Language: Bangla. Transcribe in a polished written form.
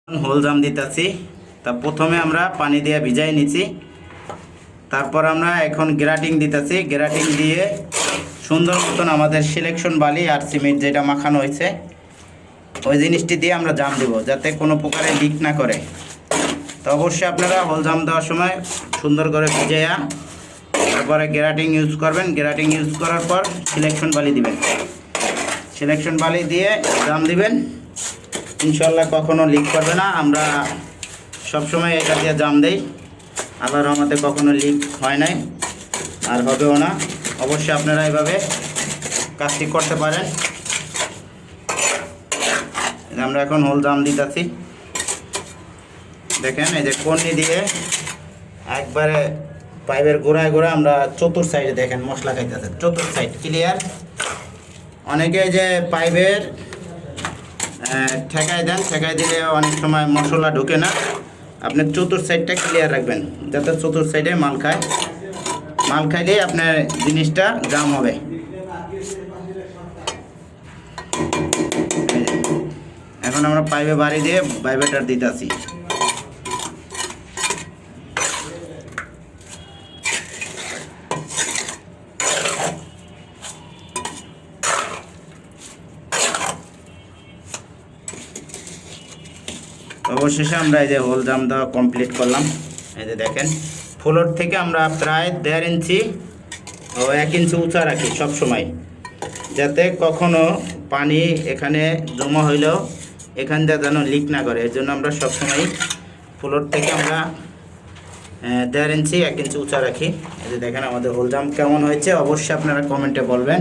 হোল জাম দিতেছি। তা প্রথমে আমরা পানি দিয়ে ভিজাই নিছি, তারপর আমরা এখন গ্রাটিং দিতেছি। গ্রাটিং দিয়ে সুন্দর মতন আমাদের সিলেকশন বালি আর সিমেন্ট যেটা মাখানো হয়েছে ওই জিনিসটি দিয়ে আমরা জাম দেব, যাতে কোনো প্রকারে লিক না করে। তো অবশ্যই আপনারা হোল জাম দেওয়ার সময় সুন্দর করে ভিজাইয়া তারপরে গ্রাটিং ইউজ করবেন। গ্রাটিং ইউজ করার পর সিলেকশন বালি দিবেন। সিলেকশন বালি দিয়ে জাম দিবেন, ইনশাল্লাহ কখনো লিক করবে না। আমরা সবসময় এটা দিয়ে জাম দেই, আবার আমাদের কখনো লিক হয় নাই আর হবেও না। অবশ্যই আপনারা এইভাবে কাজটি করতে পারেন। আমরা এখন হোল জাম দিতেছি। দেখেন এই যে কর্নি দিয়ে একবারে পাইপের গোড়ায় গোড়া আমরা চতুর সাইডে দেখেন মশলা খাইতেছে, চতুর সাইড ক্লিয়ার। অনেকে যে পাইপের ঠেকাই দেন, ঠেকাই দিলে অনেক সময় মশলা ঢুকে না। আপনি চতুর সাইডটা ক্লিয়ার রাখবেন, যাতে চতুর সাইডে মাল খায়। মাল খাইলে আপনার জিনিসটা জাম হবে। এখন আমরা পাইপে বাড়ি দিয়ে ভাইব্রেটর দিতেছি। অবশেষে আমরা এই যে হোল জাম দেওয়া কমপ্লিট করলাম। এই যে দেখেন ফ্লোর থেকে আমরা প্রায় 1.5 ইঞ্চি ও 1 ইঞ্চি উঁচা রাখি সব সময়, যাতে কখনো পানি এখানে জমা হইলেও এখান দিয়ে যেন লিক না করে। এর জন্য আমরা সবসময় ফ্লোর থেকে আমরা 1.5 ইঞ্চি 1 ইঞ্চি উঁচা রাখি। এই যে দেখেন আমাদের হোল জাম কেমন হয়েছে অবশ্যই আপনারা কমেন্টে বলবেন।